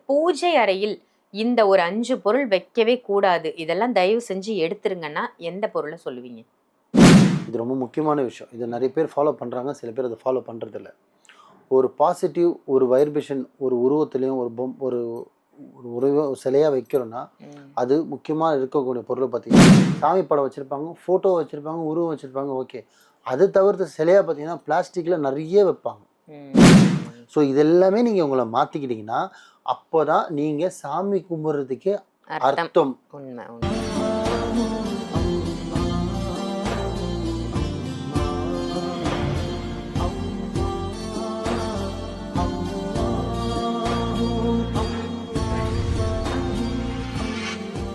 பூஜை அறையில் இந்த ஒரு 5 பொருள் வைக்கவே கூடாது, இதெல்லாம் தயவு செஞ்சு எடுத்துருங்கன்னா எந்த பொருளை சொல்லுவீங்க? இது ரொம்ப முக்கியமான விஷயம். இதை நிறைய பேர் ஃபாலோ பண்ணுறாங்க, சில பேர் அதை ஃபாலோ பண்ணுறதில்ல. ஒரு பாசிட்டிவ் ஒரு வைப்ரேஷன் ஒரு உருவத்திலையும் ஒரு உருவ சிலையாக வைக்கிறோன்னா அது முக்கியமாக இருக்கக்கூடிய பொருள் பார்த்தீங்கன்னா சாமி படம் வச்சுருப்பாங்க, ஃபோட்டோ வச்சுருப்பாங்க, உருவம் வச்சுருப்பாங்க, ஓகே. அது தவிர்த்து சிலையாக பார்த்தீங்கன்னா பிளாஸ்டிக்கில் நிறைய வைப்பாங்க. ஸோ இதெல்லாமே நீங்கள் உங்களை மாற்றிக்கிட்டீங்கன்னா அப்போ தான் நீங்கள் சாமி கும்பிட்றதுக்கே அர்த்தம். உண்மை.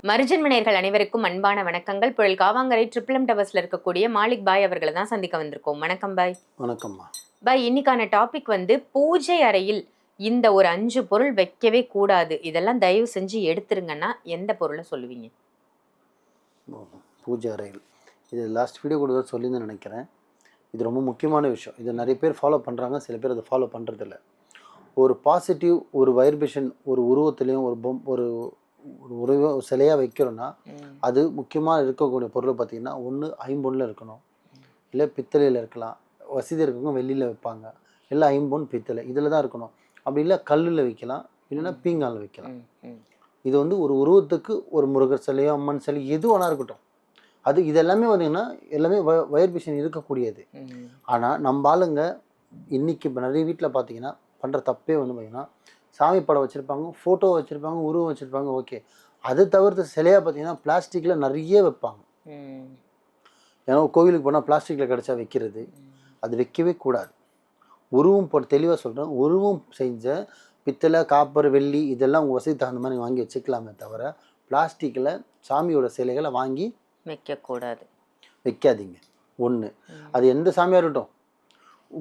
மருஜன்மணியர்கள் அனைவருக்கும் அன்பான வணக்கங்கள். புழல் காவாங்கரை ட்ரிபிள் டவர்ஸ்ல இருக்கக்கூடிய மாலிக் பாய் அவர்களை தான் சந்திக்க வந்திருக்கோம். வணக்கம் பாய். வணக்கம்மா பாய். இன்னைக்கான டாபிக் பூஜை அறையில் இந்த ஒரு 5 பொருள் வைக்கவே கூடாது, இதெல்லாம் தயவு செஞ்சு எடுத்துருங்கன்னா எந்த பொருளை சொல்லுவீங்க? பூஜை அறையில் இது லாஸ்ட் வீடியோ கூட தான் சொல்லியிருந்தேன் நினைக்கிறேன். இது ரொம்ப முக்கியமான விஷயம். இதை நிறைய பேர் ஃபாலோ பண்ணுறாங்க, சில பேர் அதை ஃபாலோ பண்ணுறதில்ல. ஒரு பாசிட்டிவ் ஒரு வைப்ரேஷன் ஒரு உருவத்திலையும் ஒரு உருவ சிலையாக வைக்கிறோன்னா அது முக்கியமாக இருக்கக்கூடிய பொருள் பார்த்திங்கன்னா ஒன்று ஐம்பொன்னில் இருக்கணும், இல்லை பித்தளையில் இருக்கலாம். வசதி இருக்கவங்க வெள்ளியில் வைப்பாங்க, இல்லை ஐம்பொன் பித்தளை இதில் தான் இருக்கணும். அப்படி இல்லை கல்லில் வைக்கலாம், இல்லைன்னா பீங்கானில் வைக்கலாம். இது ஒரு உருவத்துக்கு ஒரு முருகர் சிலையோ அம்மன் சிலை எது வேணா இருக்கட்டும், அது இதெல்லாமே பார்த்திங்கன்னா எல்லாமே வைப்ரேஷன் இருக்கக்கூடியது. ஆனால் நம்ம ஆளுங்க இன்றைக்கி இப்போ நிறைய வீட்டில் பார்த்திங்கன்னா பண்ணுற தப்பே பார்த்திங்கன்னா சாமி படம் வச்சுருப்பாங்க, ஃபோட்டோ வச்சுருப்பாங்க, உருவம் வச்சுருப்பாங்க, ஓகே. அது தவிர்த்து சிலையாக பார்த்தீங்கன்னா பிளாஸ்டிக்கில் நிறைய வைப்பாங்க. ஏன்னா கோவிலுக்கு போனால் பிளாஸ்டிக்கில் கிடச்சா வைக்கிறது, அது வைக்கவே கூடாது. உருவம் தெளிவாக சொல்கிறேன், உருவம் செஞ்ச பித்தளை காப்பர் வெள்ளி இதெல்லாம் உங்கள் வசதி தகுந்த மாதிரி வாங்கி வச்சுக்கலாமே தவிர பிளாஸ்டிக்கில் சாமியோட சிலைகளை வாங்கி வைக்கக்கூடாது, வைக்காதீங்க. ஒன்று, அது எந்த சாமியாக இருக்கட்டும்,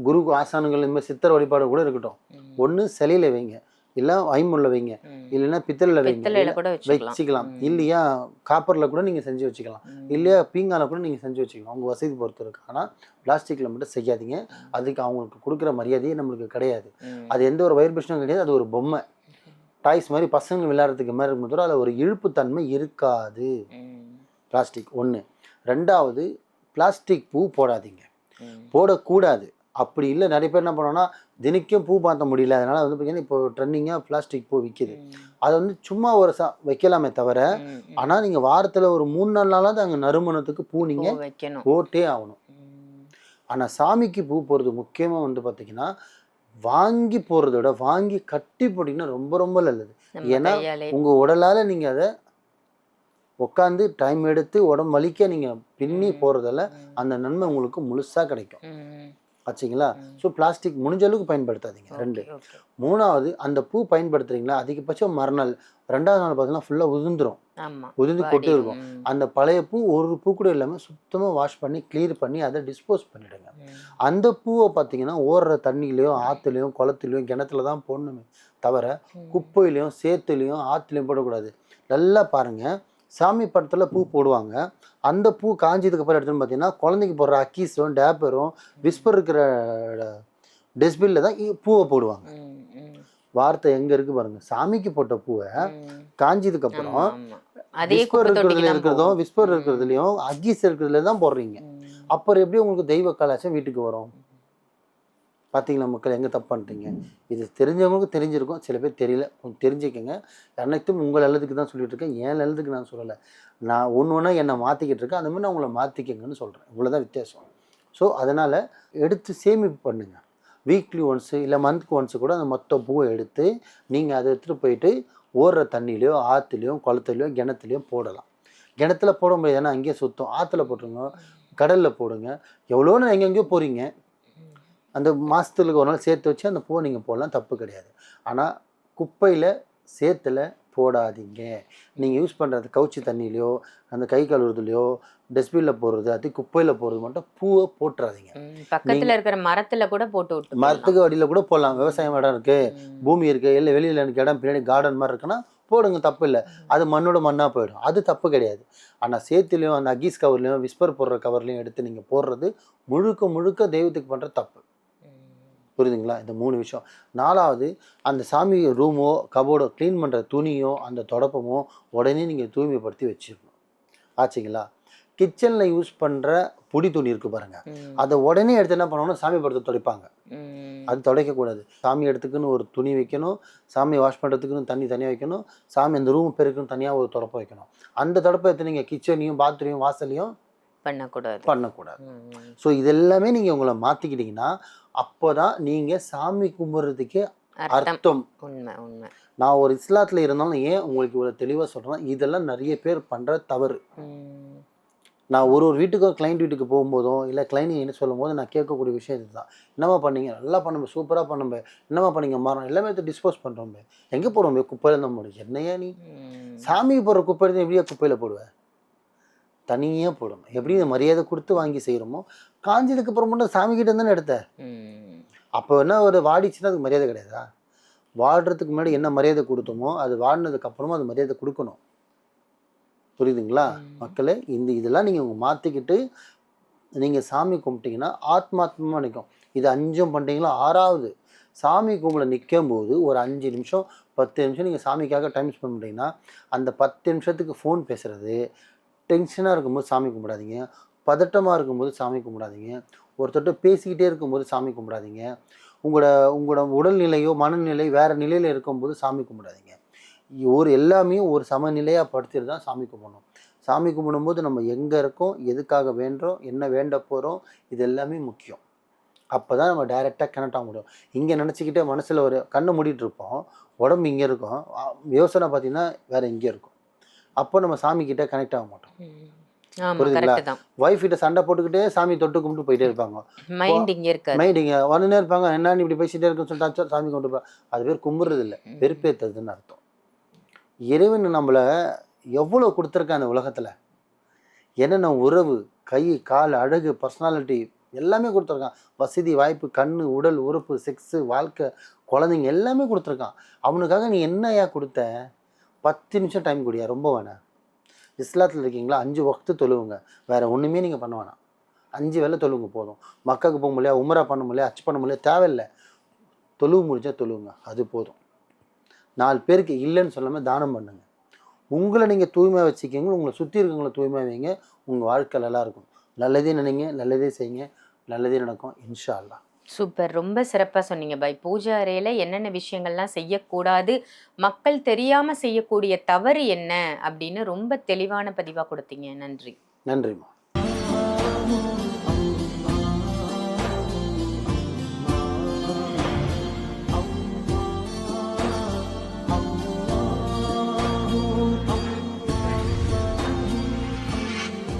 குரு ஆசானங்கள் இந்த மாதிரி சித்தர் வழிபாடு கூட இருக்கட்டும், ஒன்று சிலையில் வைங்க, இல்லை ஐம்பொன்னில் வைங்க, இல்லைன்னா பித்தளையில் வைங்க, வச்சுக்கலாம். இல்லையா காப்பரில் கூட நீங்கள் செஞ்சு வச்சுக்கலாம், இல்லையா பீங்கால கூட நீங்கள் செஞ்சு வச்சுக்கலாம், அவங்க வசதி பொறுத்து இருக்கு. ஆனால் பிளாஸ்டிக்கில் மட்டும் செய்யாதீங்க. அதுக்கு அவங்களுக்கு கொடுக்குற மரியாதையே நம்மளுக்கு கிடையாது. அது எந்த ஒரு வைப்ரேஷனும் கிடையாது. அது ஒரு பொம்மை டாய்ஸ் மாதிரி பசங்க விளையாடுறதுக்கு மாதிரி இருக்கும் தவிர அதில் ஒரு இழுப்புத்தன்மை இருக்காது பிளாஸ்டிக். ஒன்று. ரெண்டாவது, பிளாஸ்டிக் பூ போடாதீங்க, போடக்கூடாது. அப்படி இல்லை நிறைய பேர் என்ன பண்ணோன்னா தினைக்கும் பூ பார்த்த முடியல, அதனால் பார்த்தீங்கன்னா இப்போ ட்ரெண்டிங்காக பிளாஸ்டிக் பூ விற்கிது. அதை சும்மா ஒரு வைக்கலாமே தவிர, ஆனால் நீங்கள் வாரத்தில் ஒரு 3-4 நாளாவது அங்கே நறுமணத்துக்கு பூ நீங்கள் போட்டே ஆகணும். ஆனால் சாமிக்கு பூ போடுறது முக்கியமாக பார்த்தீங்கன்னா வாங்கி போடுறத விட வாங்கி கட்டி போட்டிங்கன்னா ரொம்ப ரொம்ப நல்லது. ஏன்னா உங்கள் உடலால் நீங்கள் அதை உட்காந்து டைம் எடுத்து உடம்பு வலிக்க நீங்கள் பின்னி போடுறதால அந்த நன்மை உங்களுக்கு முழுசாக கிடைக்கும். ஆச்சுங்களா? ஸோ பிளாஸ்டிக் முடிஞ்ச அளவுக்கு பயன்படுத்தாதீங்க. 2. 3வது, அந்த பூ பயன்படுத்துறீங்களா அதிகபட்சம் மறுநாள் 2வது நாள் பார்த்தீங்கன்னா ஃபுல்லாக உதிர்ந்து கொட்டு இருக்கும். அந்த பழைய பூ ஒரு பூ கூட இல்லாமல் சுத்தமாக வாஷ் பண்ணி கிளியர் பண்ணி அதை டிஸ்போஸ் பண்ணிவிடுங்க. அந்த பூவை பார்த்தீங்கன்னா ஓடுற தண்ணியிலையோ ஆற்றுலையோ குளத்துலையும் கிணத்துல தான் போடணுமே தவிர குப்பையிலையும் சேத்துலையும் ஆற்றுலையும் போடக்கூடாது. நல்லா பாருங்கள், சாமி படத்தில் பூ போடுவாங்க, அந்த பூ காஞ்சதுக்கு அப்புறம் எடுத்துன்னு பார்த்தீங்கன்னா குழந்தைக்கு போடுற அக்கீஸும் டேப்பரும் விஸ்பர் இருக்கிற டஸ்ட்பின்ல தான் பூவை போடுவாங்க. வார்த்தை எங்கே இருக்குது பாருங்கள். சாமிக்கு போட்ட பூவை காஞ்சதுக்கு அப்புறம் விஸ்பர் இருக்கிறதுலையும் அக்கீஸ் இருக்கிறதுல தான் போடுறீங்க. அப்புறம் எப்படி உங்களுக்கு தெய்வ கலாச்சாரம் வீட்டுக்கு வரும்? பார்த்தீங்களா மக்கள், எங்கே தப்பு பண்ணிட்டீங்க? இது தெரிஞ்சவங்களுக்கு தெரிஞ்சிருக்கும், சில பேர் தெரியல. கொஞ்சம் தெரிஞ்சுக்கங்க. அனைத்தும் உங்கள் நல்லதுக்கு தான் சொல்லிட்டு இருக்கேன், ஏன் நல்லதுக்கு நான் சொல்லலை. நான் ஒன்று என்னை மாற்றிக்கிட்டு இருக்கேன், அந்த மாதிரி நான் உங்களை மாற்றிக்கங்கன்னு சொல்கிறேன். இவ்வளோதான் வித்தியாசம். ஸோ அதனால் எடுத்து சேமிப்பு பண்ணுங்கள். வீக்லி ஒன்ஸு இல்லை மந்த்க்கு ஒன்ஸு கூட அந்த மொத்த பூவை எடுத்து நீங்கள் அதை எடுத்துகிட்டு போயிட்டு ஓடுற தண்ணியிலையோ ஆற்றுலையோ குளத்துலையோ கிணத்துலையோ போடலாம். கிணத்துல போட முடியாது, ஏன்னா அங்கேயே சுத்தம். ஆற்றுல போட்டுருங்க, கடலில் போடுங்க. எவ்வளோன்னு எங்கெங்கேயோ போகிறீங்க, அந்த மாதத்துக்கு ஒரு நாள் சேர்த்து வச்சு அந்த பூவை நீங்கள் போடலாம், தப்பு கிடையாது. ஆனால் குப்பையில் சேத்துல போடாதீங்க. நீங்கள் யூஸ் பண்ணுறது கவுச்சி தண்ணியிலையோ அந்த கை கழுவுறதுலையோ டஸ்ட்பினில் போடுறது அது குப்பையில் போடுறது மட்டும் பூவை போட்டுறாதீங்க. பக்கத்தில் இருக்கிற மரத்தில் கூட போட்டு விட்டு, மரத்துக்கு அடியில் கூட போடலாம். விவசாயம் இடம் இருக்குது, பூமி இருக்குது, இல்லை வெளியில் எனக்கு இடம் பின்னாடி கார்டன் மாதிரி இருக்குன்னா போடுங்க, தப்பு இல்லை. அது மண்ணோட மண்ணாக போயிடும், அது தப்பு கிடையாது. ஆனால் சேத்துலையும் அந்த அகீஸ் கவர்லையும் விஸ்பர் போடுற கவர்லையும் எடுத்து நீங்கள் போடுறது முழுக்க முழுக்க தெய்வத்துக்கு பண்ணுற தப்பு. புரியுதுங்களா? இந்த 3 விஷயம். 4வது அந்த சாமி ரூமோ கபோர்டோ க்ளீன் பண்ணுற துணியோ அந்த தொடப்பமோ உடனே நீங்கள் தூய்மைப்படுத்தி வச்சிடணும். ஆச்சுங்களா? கிச்சனில் யூஸ் பண்ணுற பொடி துணி இருக்குது பாருங்கள், அதை உடனே எடுத்து என்ன பண்ணணும்னா சாமி படத்தை துடைப்பாங்க. அது துடைக்கக்கூடாது. சாமி இடத்துக்குன்னு ஒரு துணி வைக்கணும், சாமி வாஷ் பண்ணுறதுக்குன்னு தண்ணி தனியாக வைக்கணும், சாமி அந்த ரூம் பெருக்குன்னு தனியாக ஒரு தொடப்பம் வைக்கணும். அந்த தொடப்பை எடுத்து நீங்கள் கிச்சனையும் பாத்ரூமையும் வாசலையும் பண்ணக்கூடாது. ஸோ இதெல்லாமே நீங்கள் உங்களை மாற்றிக்கிட்டீங்கன்னா அப்போ தான் நீங்கள் சாமி கும்பிட்றதுக்கே அர்த்தம். உண்மை உண்மை. நான் ஒரு இஸ்லாத்தில் இருந்தாலும் ஏன் உங்களுக்கு இவ்வளோ தெளிவாக சொல்கிறேன், இதெல்லாம் நிறைய பேர் பண்ணுற தவறு. நான் ஒரு வீட்டுக்கும் கிளைண்ட் வீட்டுக்கு போகும்போதும் இல்லை கிளைண்ட் என்ன சொல்லும் போது நான் கேட்கக்கூடிய விஷயம் இதுதான். என்னம்மா பண்ணீங்க? நல்லா பண்ணுங்க, சூப்பராக பண்ணுங்க. என்னம்மா பண்ணீங்க? மரம் எல்லாமே எடுத்து டிஸ்போஸ் பண்ணுறோம். எங்கே போடுவோம்? குப்பையில் தான் போடுவோம். என்னையா நீ சாமிக்கு போடுற குப்பை எடுத்து எப்படியா குப்பையில் போடுவேன்? தனியாக போடணும். எப்படி இந்த மரியாதை கொடுத்து வாங்கி செய்கிறோமோ காஞ்சதுக்கு அப்புறம் மட்டும் சாமிக்கிட்ட தானே எடுத்த. அப்போ என்ன ஒரு வாடிச்சுன்னா அதுக்கு மரியாதை கிடையாதா? வாடுறதுக்கு முன்னாடி என்ன மரியாதை கொடுத்தோமோ அது வாடினதுக்கு அப்புறமா அது மரியாதை கொடுக்கணும். புரியுதுங்களா மக்களே? இதெல்லாம் நீங்கள் மாற்றிக்கிட்டு நீங்கள் சாமி கும்பிட்டீங்கன்னா ஆத்மாத்மா நிற்கும். இது 5 பண்ணுறீங்களா? 6வது சாமி கும்பிட நிற்கும் போது ஒரு 5 நிமிஷம் 10 நிமிஷம் நீங்கள் சாமிக்காக டைம் ஸ்பெண்ட் பண்ணுறீங்கன்னா அந்த 10 நிமிஷத்துக்கு ஃபோன் பேசுகிறது, டென்ஷனாக இருக்கும்போது சாமி கும்பிடாதீங்க, பதட்டமாக இருக்கும்போது சாமி கும்பிடாதீங்க, ஒருத்தர்கிட்ட பேசிக்கிட்டே இருக்கும்போது சாமி கும்பிடாதீங்க, உங்களோட உடல்நிலையோ மனநிலை வேறு நிலையில் இருக்கும்போது சாமி கும்பிடாதீங்க. எல்லாமே ஒரு சமநிலையாக படுத்திட்டு தான் சாமி கும்பிடணும். சாமி கும்பிடும்போது நம்ம எங்கே இருக்கோம், எதுக்காக வேண்டுறோம், என்ன வேண்ட போகிறோம், இது எல்லாமே முக்கியம். அப்போ தான் நம்ம டைரெக்டாக கனெக்ட் ஆக முடியும். இங்கே நினச்சிக்கிட்டே மனசில் ஒரு கண்ணை மூடிட்டு இருப்போம், உடம்பு இங்கே இருக்கும், யோசனை பார்த்தீங்கன்னா வேறு எங்கேயும் இருக்கும். அப்போ நம்ம சாமிக்கிட்ட கனெக்ட் ஆக மாட்டோம். புரியுதுங்களா? ஒய்ஃப் கிட்ட சண்டை போட்டுக்கிட்டே சாமி தொட்டு கும்பிட்டு போயிட்டே இருப்பாங்க. மைண்ட் இங்கே வந்துனே இருப்பாங்க. என்னன்னு இப்படி பேசிகிட்டே இருக்குன்னு சொல்லிட்டு சாமி கொண்டு போய் அது பேர் கும்பிட்றது இல்லை, வெறுப்பேற்றுறதுன்னு அர்த்தம். இறைவன் நம்மளை எவ்வளோ கொடுத்துருக்கேன் அந்த உலகத்தில், என்னென்ன உறவு, கை கால் அழகு பர்சனாலிட்டி எல்லாமே கொடுத்துருக்கான். வசதி வாய்ப்பு, கண் உடல் உறுப்பு, செக்ஸு, வாழ்க்கை, குழந்தைங்க எல்லாமே கொடுத்துருக்கான். அவனுக்காக நீ என்னையா கொடுத்த? 10 நிமிஷம் டைம் கொடுயா, ரொம்ப வேணாம். இஸ்லாத்தில் இருக்கீங்களா? 5 வக்து தொழுவுங்க, வேறு ஒன்றுமே நீங்கள் பண்ண வேணாம். 5 வேளை தொழுவுங்க போதும். மக்காவுக்கு போக முடியல, உமரா பண்ண முடியல, அச்சு பண்ண முடியல, தேவையில்லை. தொழுவு முடிஞ்சா தொழுவுங்க, அது போதும். 4 பேருக்கு இல்லைன்னு சொல்லாமல் தானம் பண்ணுங்க. உங்களை நீங்கள் தூய்மையாக வச்சுக்கிங்க, உங்களை சுற்றி இருக்கவங்களை தூய்மையாக வைங்க. உங்கள் வாழ்க்கை நல்லாயிருக்கும். நல்லதே நினைங்க, நல்லதே செய்யுங்க, நல்லதே நடக்கும் இன்ஷா அல்லாஹ். சூப்பர், ரொம்ப சிறப்பாக சொன்னீங்க பாய். பூஜை அறையில் என்னென்ன விஷயங்கள்லாம் செய்யக்கூடாது, மக்கள் தெரியாமல் செய்யக்கூடிய தவறு என்ன அப்படின்னு ரொம்ப தெளிவான பதிவாக கொடுத்தீங்க. நன்றி. நன்றிம்மா.